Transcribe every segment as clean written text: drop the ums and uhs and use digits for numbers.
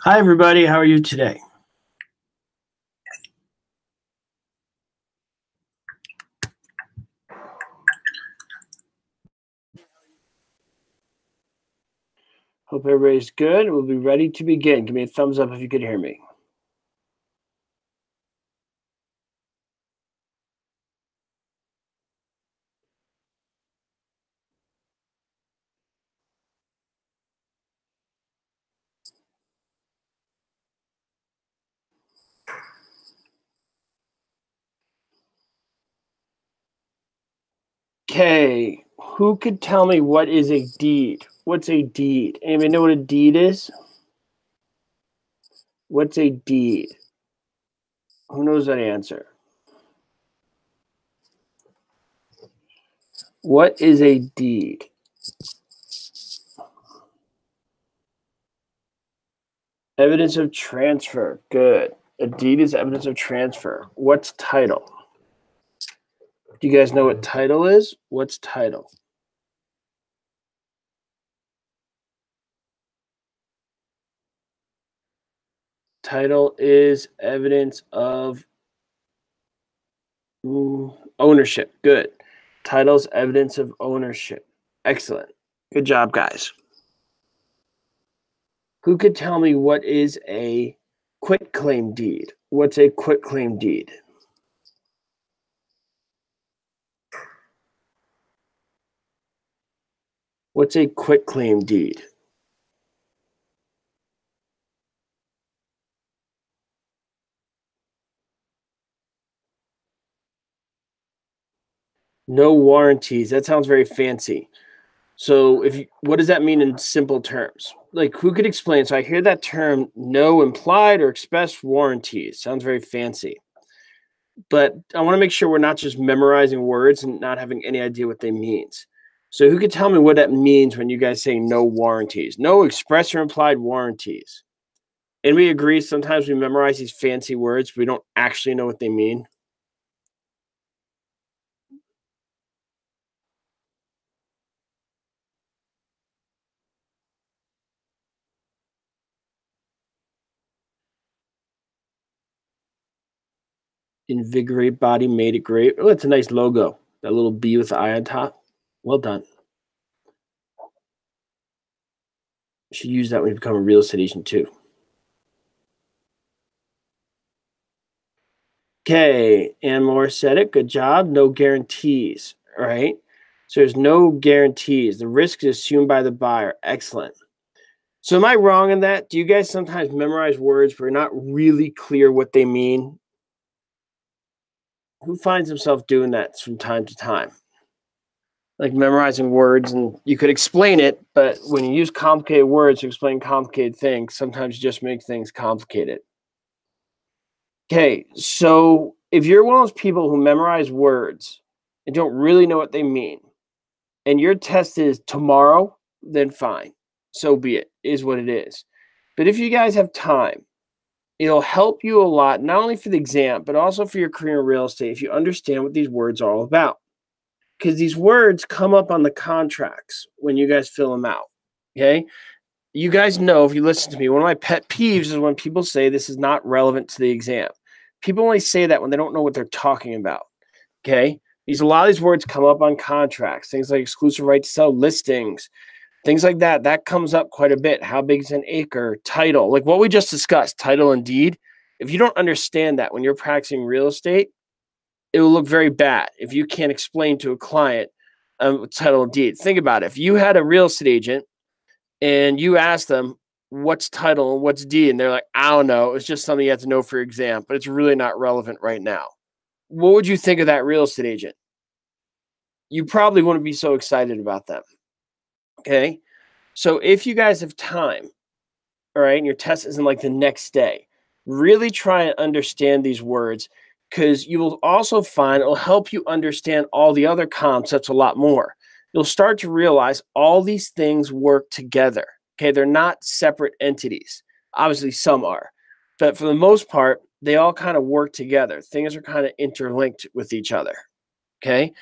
Hi, everybody. How are you today? Hope everybody's good. We'll be ready to begin. Give me a thumbs up if you could hear me. Okay, who could tell me what is a deed? What's a deed? Anybody know what a deed is? What's a deed? Who knows that answer? What is a deed? Evidence of transfer. Good. A deed is evidence of transfer. What's title? Do you guys know what title is? What's title? Title is evidence of ownership. Good. Title's evidence of ownership. Excellent. Good job, guys. Who could tell me what is a quitclaim deed? What's a quitclaim deed? What's a quitclaim deed? No warranties. That sounds very fancy. So what does that mean in simple terms? Like, who could explain? So I hear that term, no implied or express warranties. Sounds very fancy. But I want to make sure we're not just memorizing words and not having any idea what they means. So who could tell me what that means when you guys say no warranties? No express or implied warranties. And we agree sometimes we memorize these fancy words, but we don't actually know what they mean. Invigorate body, made it great. Oh, it's a nice logo. That little bee with the eye on top. Well done. You should use that when you become a real estate agent too. Okay, Ann Moore said it. Good job. No guarantees. All right. So there's no guarantees. The risk is assumed by the buyer. Excellent. So am I wrong in that? Do you guys sometimes memorize words but you're not really clear what they mean? Who finds himself doing that from time to time? Like memorizing words and you could explain it, but when you use complicated words to explain complicated things, sometimes you just make things complicated. Okay, so if you're one of those people who memorize words and don't really know what they mean, and your test is tomorrow, then fine. So be it, is what it is. But if you guys have time, it'll help you a lot, not only for the exam, but also for your career in real estate if you understand what these words are all about. Because these words come up on the contracts when you guys fill them out. Okay. You guys know, if you listen to me, one of my pet peeves is when people say this is not relevant to the exam. People only say that when they don't know what they're talking about. Okay. A lot of these words come up on contracts, things like exclusive right to sell listings, things like that. That comes up quite a bit. How big is an acre? Title, like what we just discussed, title and deed. If you don't understand that when you're practicing real estate, it will look very bad if you can't explain to a client title and deed. Think about it. If you had a real estate agent and you asked them what's title and what's deed, and they're like, I don't know, it's just something you have to know for your exam, but it's really not relevant right now. What would you think of that real estate agent? You probably wouldn't be so excited about them. Okay. So if you guys have time, all right, and your test isn't like the next day, really try and understand these words because you will also find it'll help you understand all the other concepts a lot more. You'll start to realize all these things work together. Okay, they're not separate entities. Obviously, some are, but for the most part, they all kind of work together. Things are kind of interlinked with each other. Okay,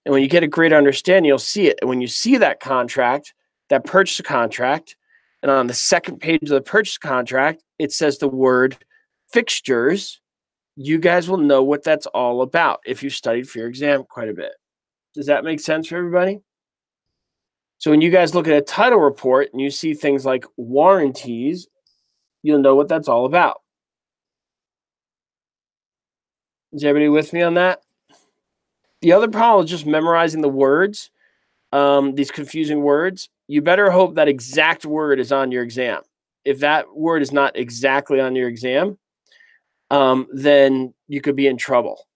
and when you get a great understanding, you'll see it. And when you see that contract, that purchase contract, And on the second page of the purchase contract, it says the word fixtures. You guys will know what that's all about if you studied for your exam quite a bit. Does that make sense for everybody? So when you guys look at a title report and you see things like warranties, you'll know what that's all about. Is everybody with me on that? The other problem is just memorizing the words, these confusing words. You better hope that exact word is on your exam. If that word is not exactly on your exam, then you could be in trouble.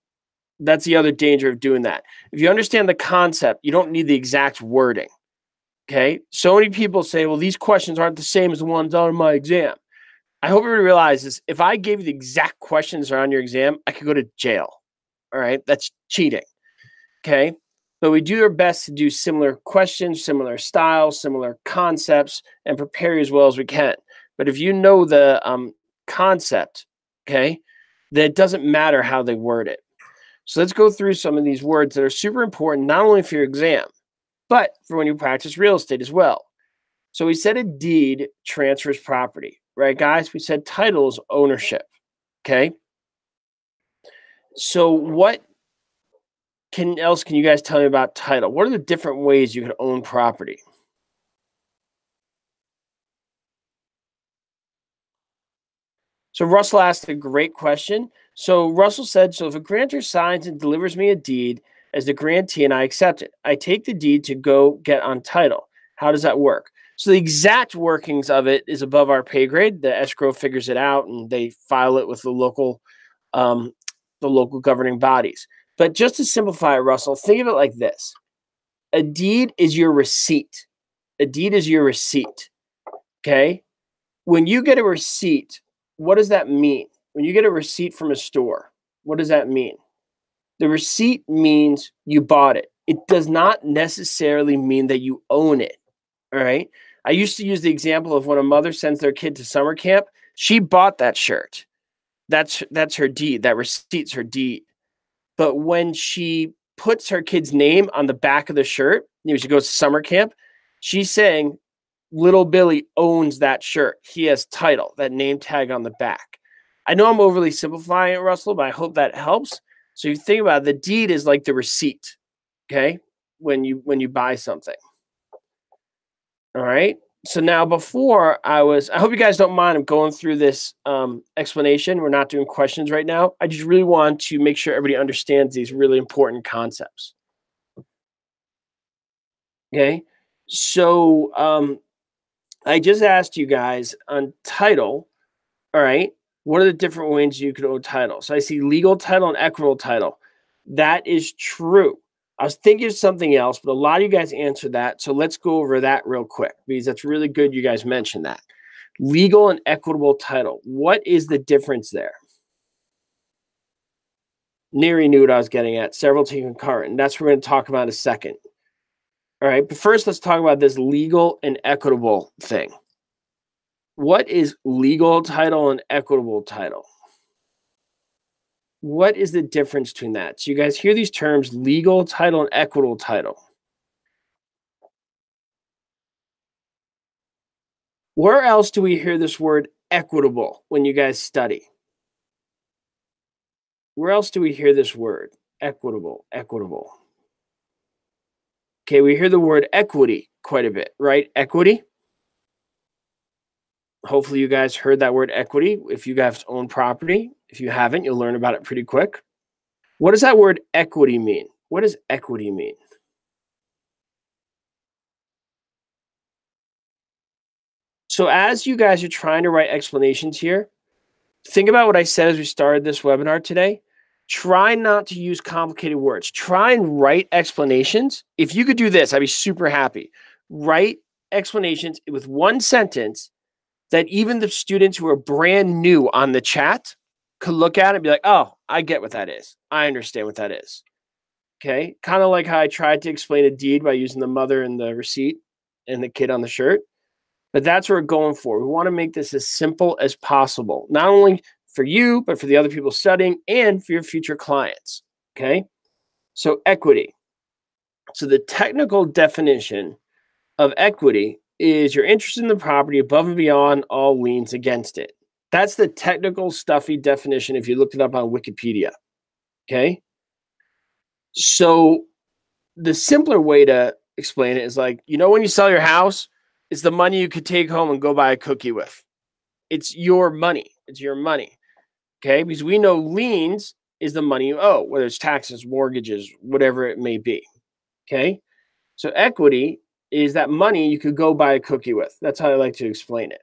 That's the other danger of doing that. If you understand the concept, you don't need the exact wording. Okay. So many people say, well, these questions aren't the same as the ones on my exam. I hope everybody realizes if I gave you the exact questions that are on your exam, I could go to jail. All right. That's cheating. Okay. But we do our best to do similar questions, similar styles, similar concepts, and prepare you as well as we can. But if you know the concept, okay, then it doesn't matter how they word it. So let's go through some of these words that are super important, not only for your exam, but for when you practice real estate as well. So we said a deed transfers property, right, guys? We said title is ownership, okay? So what else can you guys tell me about title? What are the different ways you can own property? So Russell asked a great question. So Russell said, so if a grantor signs and delivers me a deed as the grantee and I accept it, I take the deed to go get on title. How does that work? So the exact workings of it is above our pay grade. The escrow figures it out and they file it with the local governing bodies. But just to simplify it, Russell, think of it like this. A deed is your receipt. A deed is your receipt. Okay? When you get a receipt, what does that mean? When you get a receipt from a store, what does that mean? The receipt means you bought it. It does not necessarily mean that you own it. All right. I used to use the example of when a mother sends their kid to summer camp, she bought that shirt. That's her deed. That receipt's her deed. But when she puts her kid's name on the back of the shirt, she goes to summer camp, she's saying, little Billy owns that shirt. He has title, that name tag on the back. I know I'm overly simplifying it, Russell, but I hope that helps. So you think about it, the deed is like the receipt, okay? When you buy something. All right. So now before I hope you guys don't mind I'm going through this explanation. We're not doing questions right now. I just really want to make sure everybody understands these really important concepts. Okay. So I just asked you guys on title. All right. What are the different ways you could own title? So I see legal title and equitable title. That is true. I was thinking of something else, but a lot of you guys answered that. So let's go over that real quick because that's really good you guys mentioned that. Legal and equitable title. What is the difference there? Neri knew what I was getting at. Several to concurrent. And that's what we're going to talk about in a second. All right. But first, let's talk about this legal and equitable thing. What is legal title and equitable title? What is the difference between that? So you guys hear these terms, legal title and equitable title. Where else do we hear this word equitable when you guys study? Where else do we hear this word? Equitable, equitable. Okay, we hear the word equity quite a bit, right? Equity. Hopefully you guys heard that word equity. If you guys own property, if you haven't, you'll learn about it pretty quick. What does that word equity mean? What does equity mean? So as you guys are trying to write explanations here, think about what I said as we started this webinar today. Try not to use complicated words. Try and write explanations. If you could do this, I'd be super happy. Write explanations with one sentence that even the students who are brand new on the chat could look at it and be like, oh, I get what that is. I understand what that is. Okay. Kind of like how I tried to explain a deed by using the mother and the receipt and the kid on the shirt. But that's what we're going for. We want to make this as simple as possible, not only for you, but for the other people studying and for your future clients. Okay. So equity. So the technical definition of equity is your interest in the property above and beyond all liens against it. That's the technical, stuffy definition if you looked it up on Wikipedia. Okay? So the simpler way to explain it is like, when you sell your house, it's the money you could take home and go buy a cookie with. It's your money. It's your money. Okay? Because we know liens is the money you owe, whether it's taxes, mortgages, whatever it may be. Okay? So equity is that money you could go buy a cookie with. That's how I like to explain it.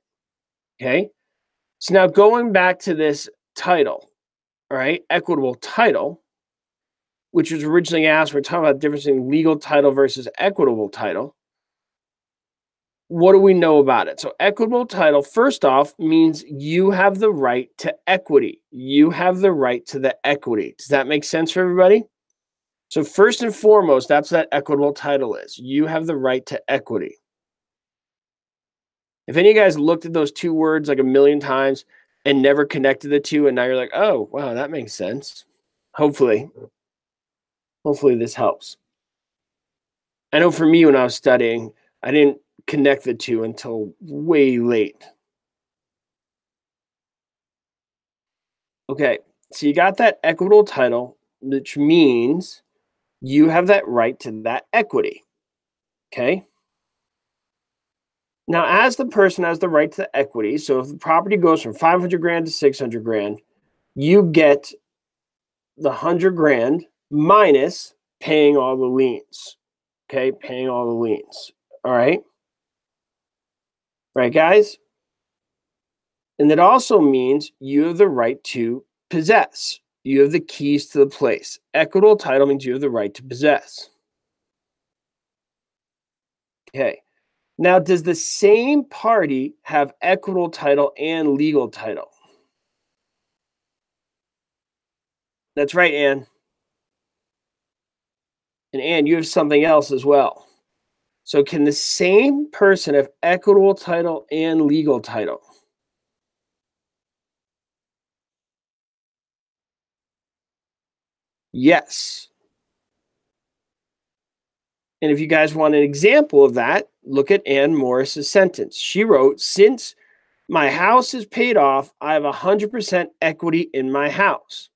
Okay? So now going back to this title, all right, equitable title, which was originally asked, we're talking about the difference in legal title versus equitable title. What do we know about it? So equitable title, first off, means you have the right to equity. You have the right to the equity. Does that make sense for everybody? So first and foremost, that's what that equitable title is. You have the right to equity. If any of you guys looked at those two words like a million times and never connected the two, and now you're like, oh, wow, that makes sense. Hopefully this helps. I know for me, when I was studying, I didn't connect the two until way late. Okay, so you got that equitable title, which means you have that right to that equity. Okay? Now, as the person has the right to the equity, so if the property goes from 500 grand to 600 grand, you get the 100 grand minus paying all the liens. Okay, paying all the liens. All right. Right, guys? And that also means you have the right to possess. You have the keys to the place. Equitable title means you have the right to possess. Okay. Now, does the same party have equitable title and legal title? That's right, Ann. And Ann, you have something else as well. So can the same person have equitable title and legal title? Yes. And if you guys want an example of that, look at Ann Morris's sentence. She wrote, since my house is paid off, I have 100% equity in my house.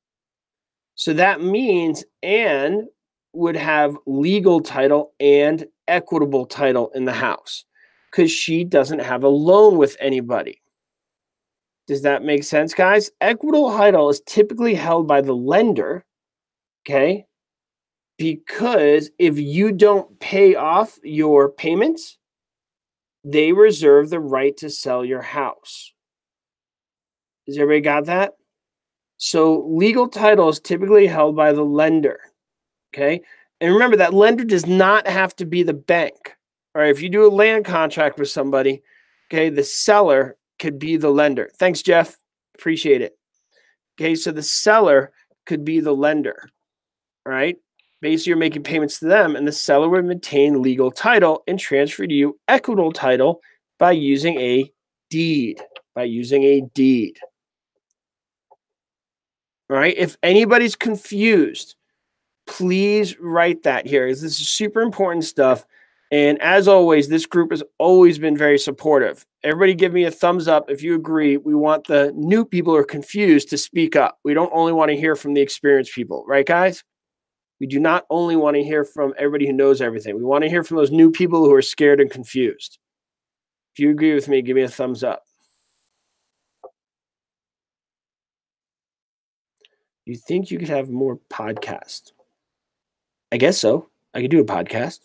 So that means Ann would have legal title and equitable title in the house because she doesn't have a loan with anybody. Does that make sense, guys? Equitable title is typically held by the lender, okay? Because if you don't pay off your payments, they reserve the right to sell your house. Has everybody got that? So legal title is typically held by the lender, okay? And remember, that lender does not have to be the bank. All right, if you do a land contract with somebody, okay, the seller could be the lender. Thanks, Jeff. Appreciate it. Okay, so the seller could be the lender. All right, basically you're making payments to them, and the seller would maintain legal title and transfer to you equitable title by using a deed. By using a deed. All right, if anybody's confused, please write that here. This is super important stuff. And as always, this group has always been very supportive. Everybody give me a thumbs up if you agree. We want the new people who are confused to speak up. We don't only want to hear from the experienced people, right, guys? We do not only want to hear from everybody who knows everything. We want to hear from those new people who are scared and confused. If you agree with me, give me a thumbs up. You think you could have more podcasts? I guess so. I could do a podcast.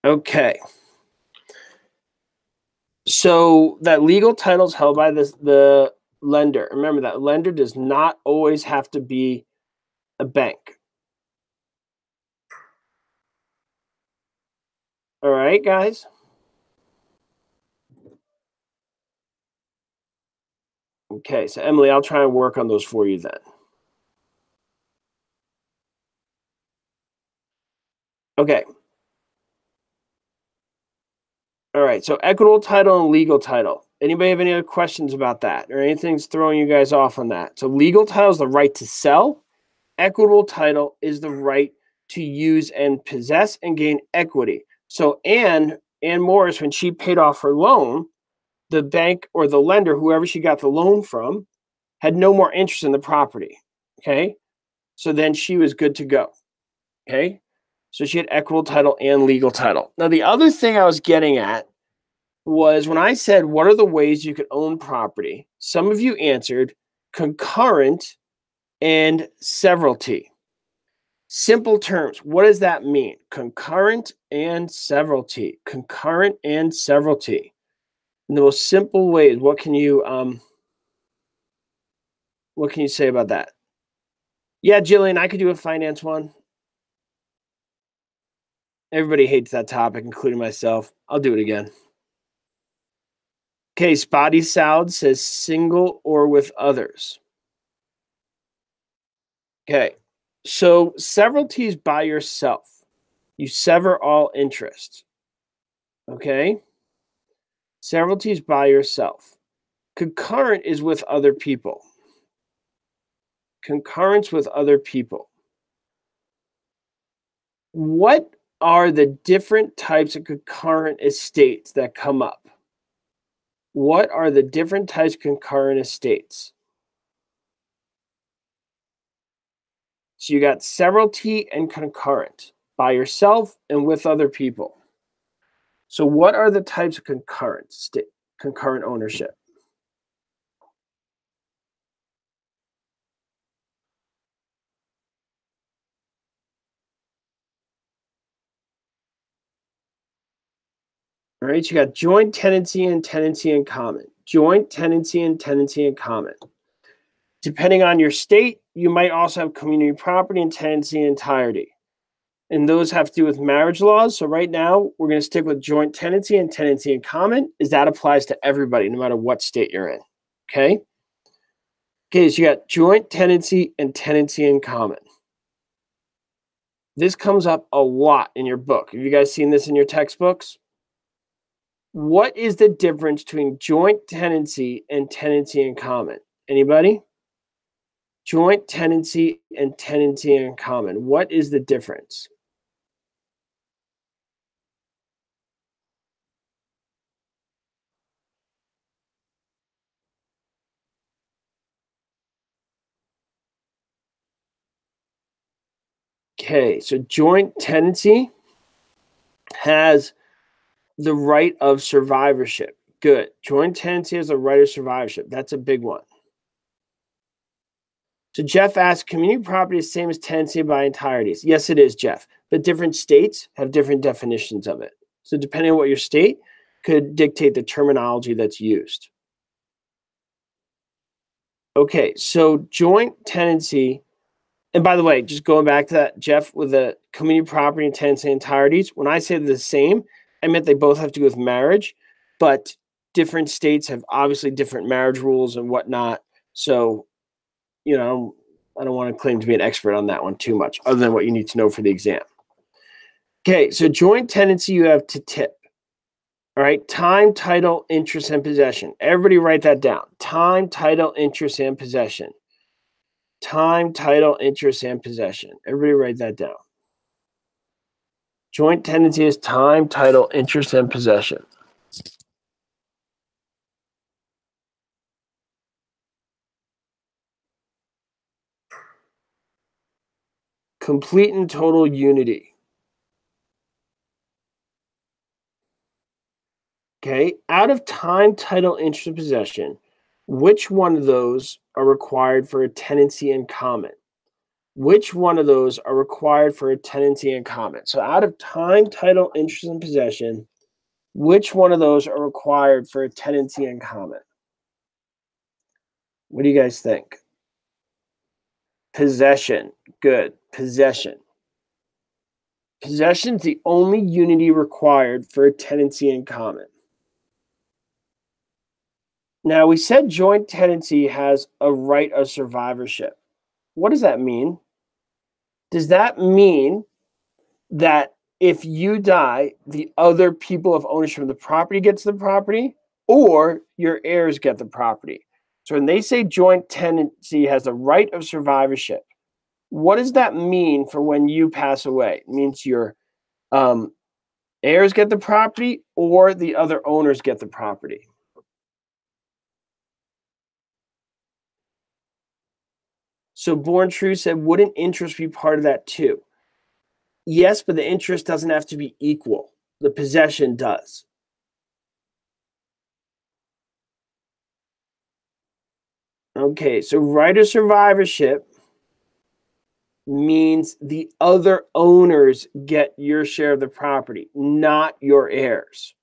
Okay. So that legal title is held by the lender. Remember, that lender does not always have to be a bank. All right, guys? Okay, so Emily, I'll try and work on those for you then. Okay. All right, so equitable title and legal title. Anybody have any other questions about that or anything's throwing you guys off on that? So legal title is the right to sell. Equitable title is the right to use and possess and gain equity. So Ann Morris, when she paid off her loan, the bank or the lender, whoever she got the loan from, had no more interest in the property. Okay. So then she was good to go. Okay. So she had equitable title and legal title. Now, the other thing I was getting at was when I said, what are the ways you could own property? Some of you answered concurrent and severalty. Simple terms. What does that mean? Concurrent and severalty. Concurrent and severalty. In the most simple ways, what can you say about that? Yeah, Jillian, I could do a finance one. Everybody hates that topic, including myself. I'll do it again. Okay, Spotty Salad says single or with others. Okay, so severalty is by yourself. You sever all interest. Okay? Severalty is by yourself. Concurrent is with other people. Concurrence with other people. What are the different types of concurrent estates that come up? What are the different types of concurrent estates? So you got severalty and concurrent, by yourself and with other people. So what are the types of concurrent ownership? All right, you got joint tenancy and tenancy in common. Joint tenancy and tenancy in common. Depending on your state, you might also have community property and tenancy in entirety. And those have to do with marriage laws. So right now, we're going to stick with joint tenancy and tenancy in common, as that applies to everybody, no matter what state you're in. Okay? Okay, so you got joint tenancy and tenancy in common. This comes up a lot in your book. Have you guys seen this in your textbooks? What is the difference between joint tenancy and tenancy in common? Anybody? Joint tenancy and tenancy in common. What is the difference? Okay, so joint tenancy has the right of survivorship. Good. Joint tenancy has the right of survivorship. That's a big one. So Jeff asked, community property is the same as tenancy by entireties? Yes, it is, Jeff. But different states have different definitions of it. So depending on what your state could dictate the terminology that's used. Okay, so joint tenancy, and by the way, just going back to that, Jeff, with the community property and tenancy entireties, when I say they're the same, I meant they both have to do with marriage, but different states have obviously different marriage rules and whatnot. So, you know, I don't want to claim to be an expert on that one too much, other than what you need to know for the exam. Okay, so joint tenancy, you have to tip. All right, time, title, interest, and possession. Everybody write that down. Time, title, interest, and possession. Time, title, interest, and possession. Everybody write that down. Joint tenancy is time, title, interest, and possession. Complete and total unity. Okay, out of time, title, interest, and possession, which one of those are required for a tenancy in common? Which one of those are required for a tenancy in common? So out of time, title, interest, and possession, which one of those are required for a tenancy in common? What do you guys think? Possession. Good. Possession. Possession is the only unity required for a tenancy in common. Now, we said joint tenancy has a right of survivorship. What does that mean? Does that mean that if you die, the other people of ownership of the property gets the property, or your heirs get the property? So when they say joint tenancy has a right of survivorship, What does that mean for when you pass away? It means your um, heirs get the property or the other owners get the property. So Born True said, wouldn't interest be part of that too? Yes, but the interest doesn't have to be equal. The possession does. Okay, so right of survivorship means the other owners get your share of the property, not your heirs.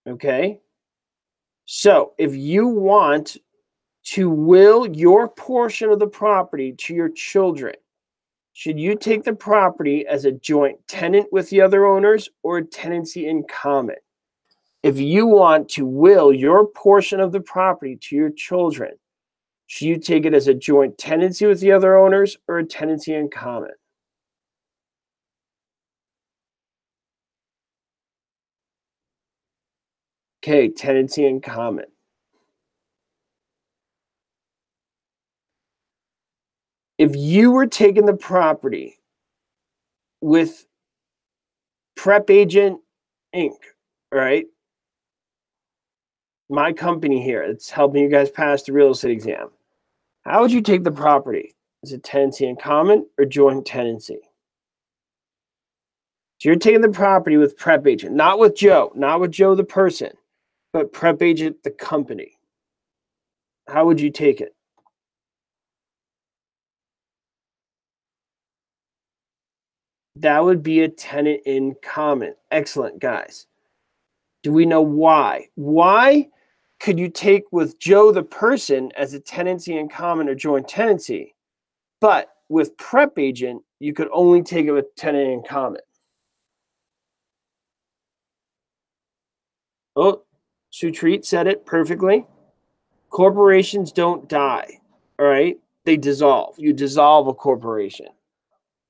Okay? So if you want to will your portion of the property to your children, should you take the property as a joint tenant with the other owners or a tenancy in common? If you want to will your portion of the property to your children, should you take it as a joint tenancy with the other owners or a tenancy in common? Okay, tenancy in common. If you were taking the property with PrepAgent Inc., right? My company here, it's helping you guys pass the real estate exam. How would you take the property? Is it tenancy in common or joint tenancy? So you're taking the property with PrepAgent, not with Joe the person, but PrepAgent the company. How would you take it? That would be a tenant in common. Excellent, guys. Do we know why? Why could you take with Joe the person as a tenancy in common or joint tenancy, but with PrepAgent, you could only take it with tenant in common? Oh, Sutreat said it perfectly. Corporations don't die, all right? They dissolve. You dissolve a corporation,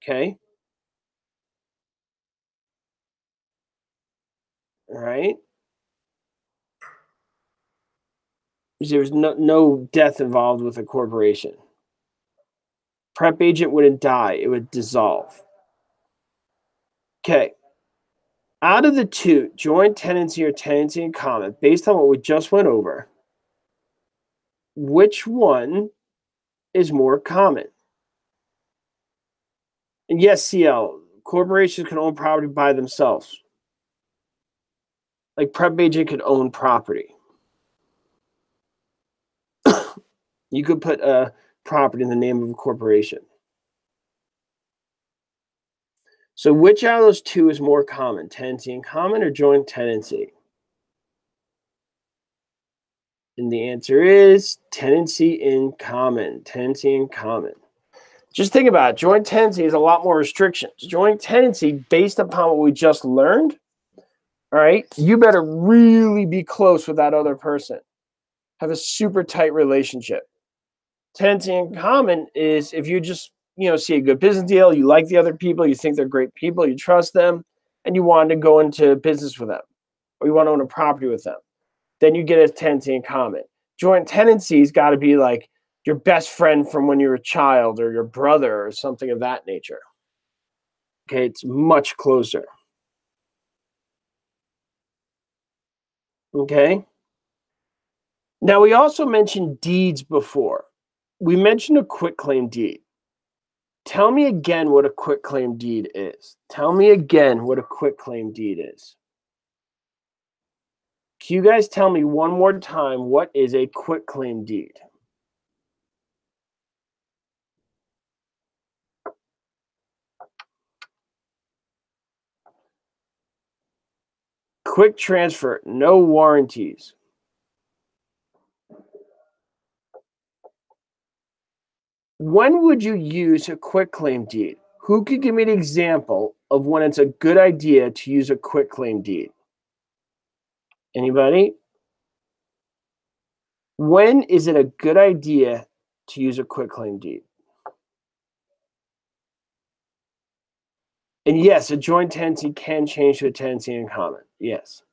okay? All right? There's no death involved with a corporation. PrepAgent wouldn't die. It would dissolve. Okay. Out of the two, joint tenancy or tenancy in common, based on what we just went over, which one is more common? And yes, CL, corporations can own property by themselves. Like PrepAgent could own property. You could put a property in the name of a corporation. So which out of those two is more common, tenancy in common or joint tenancy? And the answer is tenancy in common. Tenancy in common. Just think about it. Joint tenancy is a lot more restrictions. Joint tenancy, based upon what we just learned, all right, you better really be close with that other person. Have a super tight relationship. Tenancy in common is if you just, see a good business deal, you like the other people, you think they're great people, you trust them, and you want to go into business with them, or you want to own a property with them, then you get a tenancy in common. Joint tenancy's got to be like your best friend from when you were a child or your brother or something of that nature. Okay, it's much closer. Okay. Now, we also mentioned deeds before. We mentioned a quitclaim deed. Tell me again what a quitclaim deed is. Tell me again what a quitclaim deed is. Can you guys tell me one more time what is a quitclaim deed? Quick transfer, no warranties. When would you use a quitclaim deed? Who could give me an example of when it's a good idea to use a quitclaim deed? Anybody? When is it a good idea to use a quitclaim deed? And yes, a joint tenancy can change to a tenancy in common. Yes.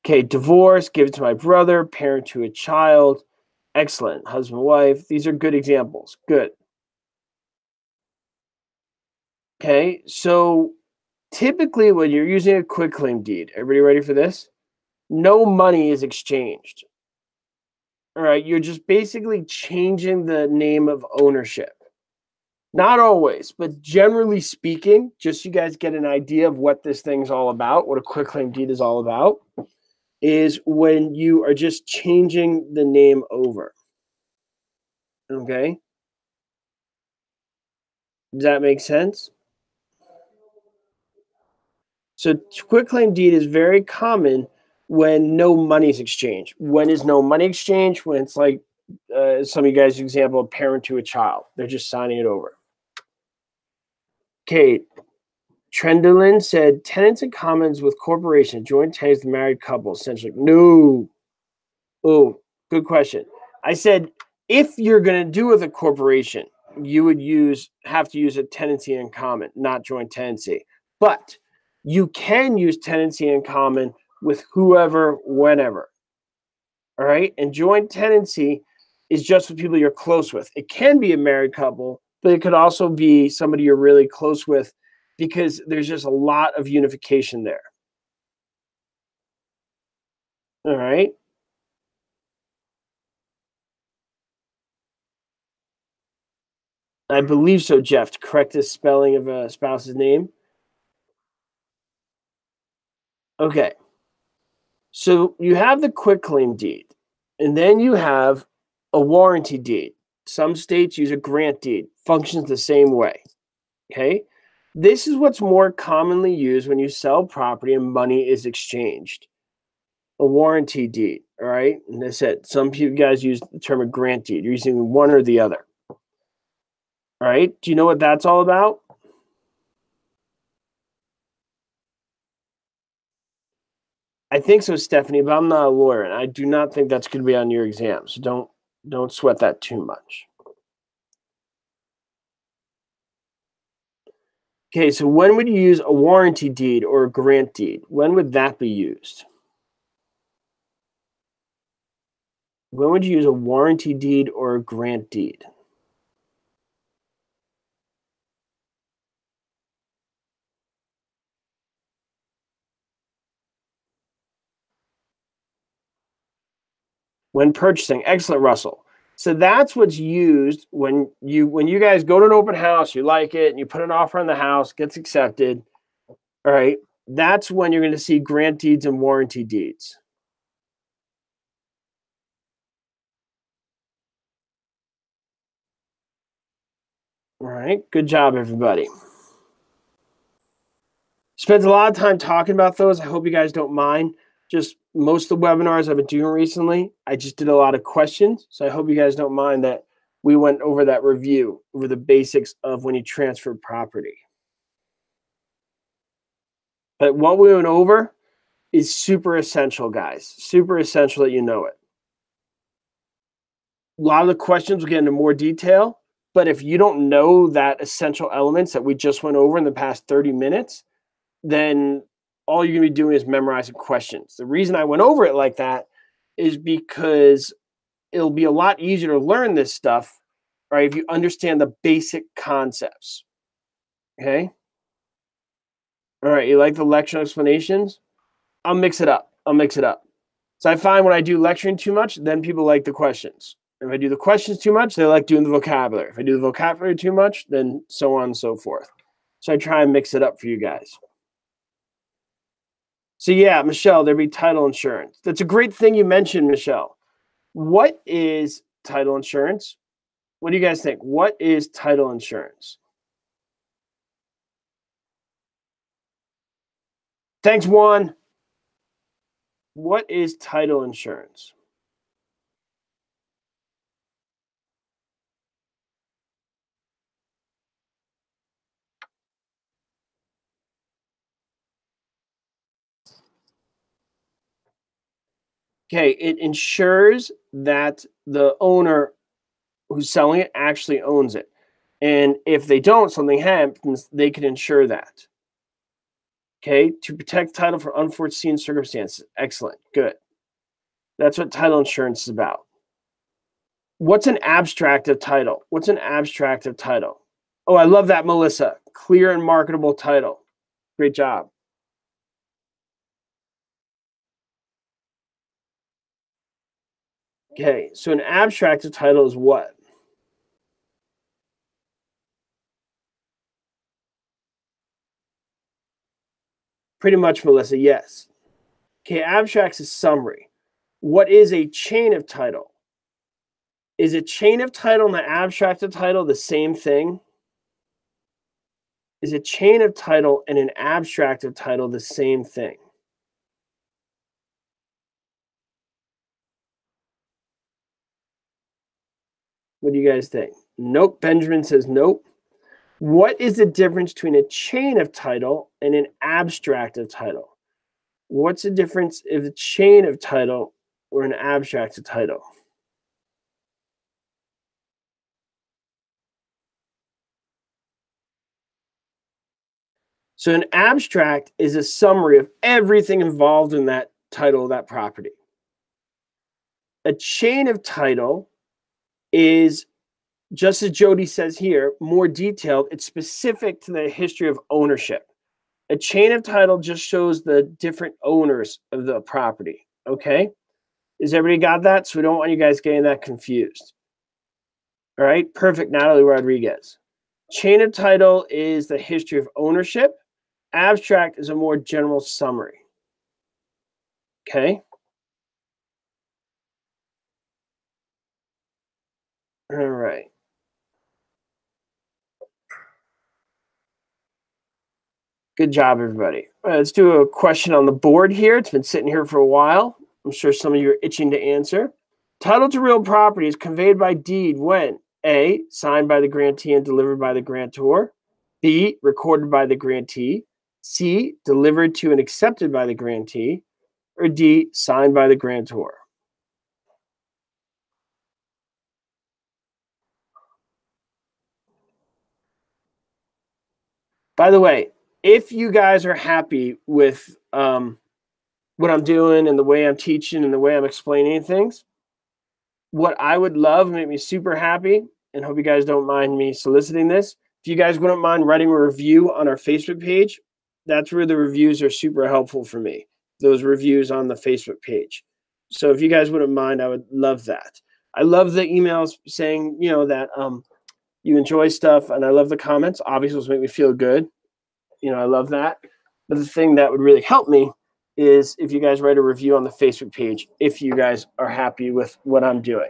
Okay, divorce, give it to my brother, parent to a child. Excellent. Husband, wife. These are good examples. Good. Okay, so typically when you're using a quitclaim deed, everybody ready for this? No money is exchanged. All right, you're just basically changing the name of ownership. Not always, but generally speaking, just so you guys get an idea of what this thing's all about, what a quitclaim deed is all about, is when you are just changing the name over. Okay? Does that make sense? So quitclaim deed is very common when no money is exchanged. When is no money exchange? When it's like some of you guys' example, a parent to a child. They're just signing it over. Okay, Trendelin said tenants in commons with corporation, joint tenants, married couple, essentially. No. Oh, good question. I said if you're going to do with a corporation, you would have to use a tenancy in common, not joint tenancy. But you can use tenancy in common with whoever, whenever. All right. And joint tenancy is just with people you're close with. It can be a married couple, but it could also be somebody you're really close with because there's just a lot of unification there. All right. I believe so, Jeff. To correct the spelling of a spouse's name. Okay. So you have the quitclaim deed, and then you have a warranty deed. Some states use a grant deed, functions the same way. Okay. This is what's more commonly used when you sell property and money is exchanged. A warranty deed. All right. And I said, some people guys use the term a grant deed. You're using one or the other. All right. Do you know what that's all about? I think so, Stephanie, but I'm not a lawyer, and I do not think that's going to be on your exam. So don't sweat that too much. Okay, so when would you use a warranty deed or a grant deed? When would that be used? When would you use a warranty deed or a grant deed? When purchasing. Excellent, Russell. So that's what's used when you guys go to an open house, you like it, and you put an offer on the house, gets accepted. All right. That's when you're going to see grant deeds and warranty deeds. All right. Good job, everybody. Spent a lot of time talking about those. I hope you guys don't mind. Just most of the webinars I've been doing recently, I just did a lot of questions. So I hope you guys don't mind that we went over that review, over the basics of when you transfer property. But what we went over is super essential, guys. Super essential that you know it. A lot of the questions will get into more detail, but if you don't know that essential elements that we just went over in the past 30 minutes, then all you're going to be doing is memorizing questions. The reason I went over it like that is because it'll be a lot easier to learn this stuff, right, if you understand the basic concepts. Okay? All right, you like the lecture explanations? I'll mix it up. So I find when I do lecturing too much, then people like the questions. If I do the questions too much, they like doing the vocabulary. If I do the vocabulary too much, then so on and so forth. So I try and mix it up for you guys. So yeah, Michelle, there'd be title insurance. That's a great thing you mentioned, Michelle. What is title insurance? What do you guys think? What is title insurance? Thanks, Juan. What is title insurance? Okay, it ensures that the owner who's selling it actually owns it. And if they don't, something happens, they can insure that. Okay, to protect title from unforeseen circumstances. Excellent, good. That's what title insurance is about. What's an abstract of title? What's an abstract of title? Oh, I love that, Melissa. Clear and marketable title. Great job. Okay, so an abstracted title is what? Pretty much, Melissa, yes. Okay, abstract's a summary. What is a chain of title? Is a chain of title and the abstracted title the same thing? Is a chain of title and an abstracted title the same thing? What do you guys think? Nope. Benjamin says nope. What is the difference between a chain of title and an abstracted title? What's the difference if a chain of title or an abstracted title? So an abstract is a summary of everything involved in that title of that property. A chain of title is, just as Jody says here, more detailed. It's specific to the history of ownership. A chain of title just shows the different owners of the property. Okay? Is everybody got that? So we don't want you guys getting that confused. All right? Perfect, Natalie Rodriguez. Chain of title is the history of ownership. Abstract is a more general summary. Okay? All right. Good job, everybody. Let's do a question on the board here. It's been sitting here for a while. I'm sure some of you are itching to answer. Title to real property is conveyed by deed when A, signed by the grantee and delivered by the grantor, B, recorded by the grantee, C, delivered to and accepted by the grantee, or D, signed by the grantor. By the way, if you guys are happy with what I'm doing and the way I'm teaching and the way I'm explaining things, what I would love, make me super happy, and hope you guys don't mind me soliciting this. If you guys wouldn't mind writing a review on our Facebook page, that's where the reviews are super helpful for me. Those reviews on the Facebook page. So if you guys wouldn't mind, I would love that. I love the emails saying, that you enjoy stuff, and I love the comments. Obviously, it'll make me feel good. I love that. But the thing that would really help me is if you guys write a review on the Facebook page, if you guys are happy with what I'm doing.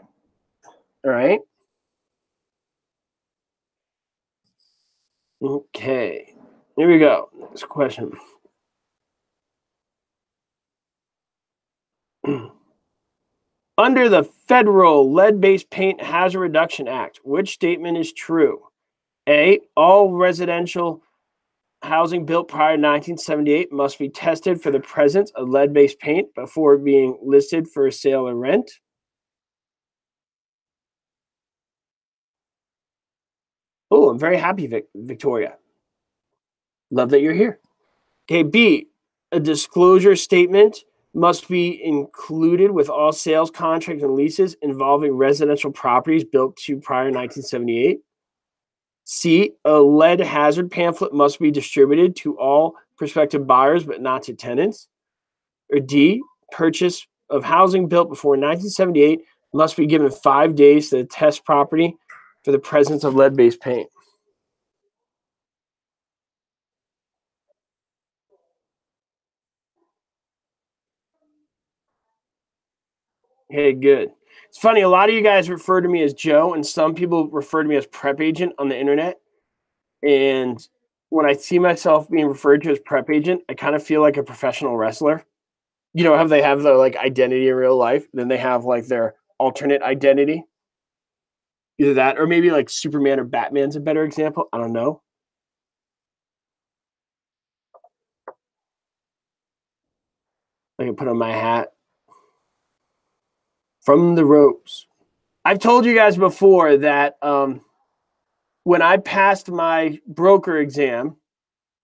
All right. Okay. Here we go. Next question. Under the federal lead-based paint hazard reduction act, which statement is true? A, all residential housing built prior to 1978 must be tested for the presence of lead-based paint before being listed for sale or rent. Oh, I'm very happy, Victoria. Love that you're here. Okay, B, a disclosure statement must be included with all sales contracts and leases involving residential properties built to prior 1978. C, a lead hazard pamphlet must be distributed to all prospective buyers but not to tenants. Or D, purchase of housing built before 1978 must be given 5 days to test property for the presence of lead-based paint. Okay, good. It's funny, a lot of you guys refer to me as Joe, and some people refer to me as PrepAgent on the internet. And when I see myself being referred to as PrepAgent, I kind of feel like a professional wrestler. How they have their identity in real life, then they have their alternate identity. Either that, or maybe Superman or Batman's a better example. I don't know. I can put on my hat. From the ropes. I've told you guys before that when I passed my broker exam,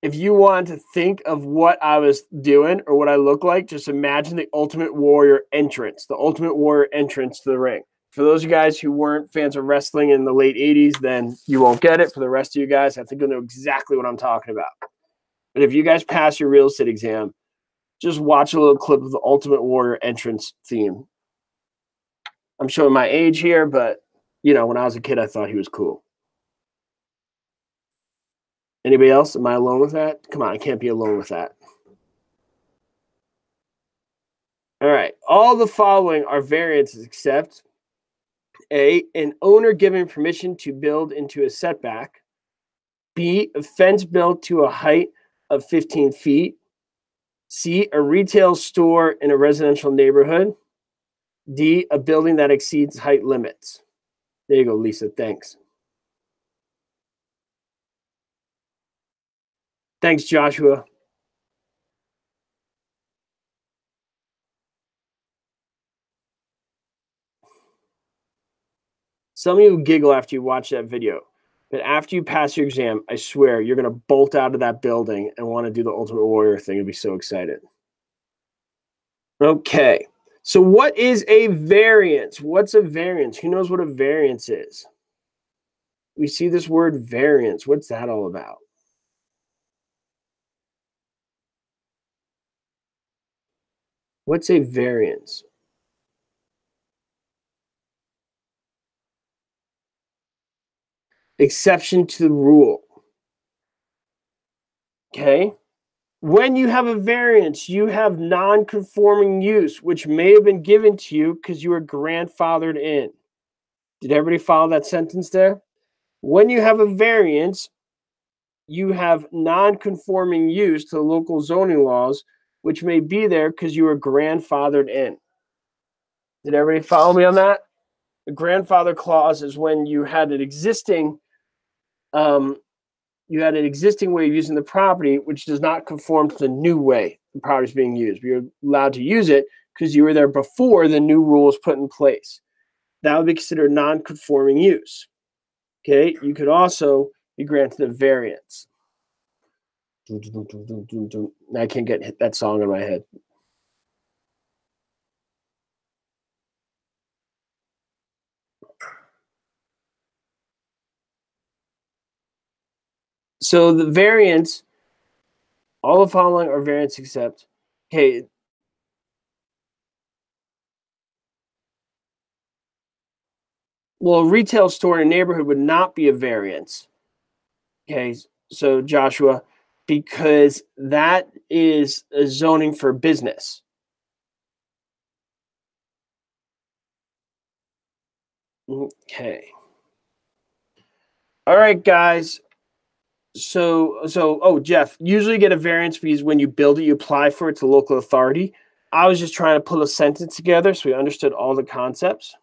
if you want to think of what I was doing or what I look like, just imagine the Ultimate Warrior entrance to the ring. For those of you guys who weren't fans of wrestling in the late 80s, then you won't get it. For the rest of you guys, I think you'll know exactly what I'm talking about. But if you guys pass your real estate exam, just watch a little clip of the Ultimate Warrior entrance theme. I'm showing my age here, but, you know, when I was a kid, I thought he was cool. Anybody else? Am I alone with that? Come on, I can't be alone with that. All right. All the following are variances except A, an owner giving permission to build into a setback. B, a fence built to a height of 15 feet. C, a retail store in a residential neighborhood. D, a building that exceeds height limits. There you go, Lisa. Thanks. Thanks, Joshua. Some of you giggle after you watch that video, but after you pass your exam, I swear you're going to bolt out of that building and want to do the Ultimate Warrior thing. You'll be so excited. Okay. So what is a variance? What's a variance? Who knows what a variance is? We see this word variance. What's that all about? What's a variance? Exception to the rule. Okay. When you have a variance, you have non-conforming use, which may have been given to you because you were grandfathered in. Did everybody follow that sentence there? When you have a variance, you have non-conforming use to the local zoning laws, which may be there because you were grandfathered in. Did everybody follow me on that? The grandfather clause is when you had an existing way of using the property, which does not conform to the new way the property is being used. You're allowed to use it because you were there before the new rule was put in place. That would be considered non-conforming use. Okay, you could also be granted a variance. I can't get that song in my head. So the variance, all the following are variance except, okay, well, a retail store in a neighborhood would not be a variance. Okay, so Joshua, because that is a zoning for business. Okay. All right, guys. Oh, Jeff, usually get a variance because when you build it, you apply for it to local authority. I was just trying to pull a sentence together so we understood all the concepts.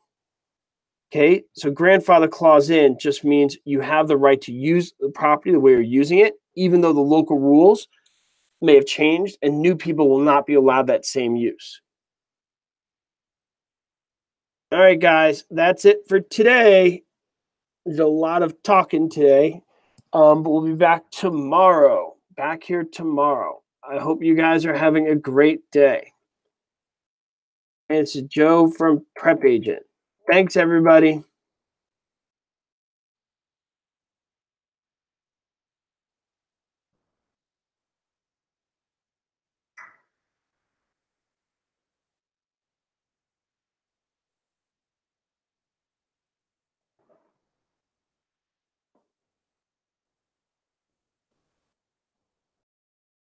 Okay, so grandfather clause in just means you have the right to use the property the way you're using it, even though the local rules may have changed and new people will not be allowed that same use. All right, guys, that's it for today. There's a lot of talking today, but we'll be back tomorrow. Back here tomorrow. I hope you guys are having a great day. And it's Joe from PrepAgent. Thanks, everybody.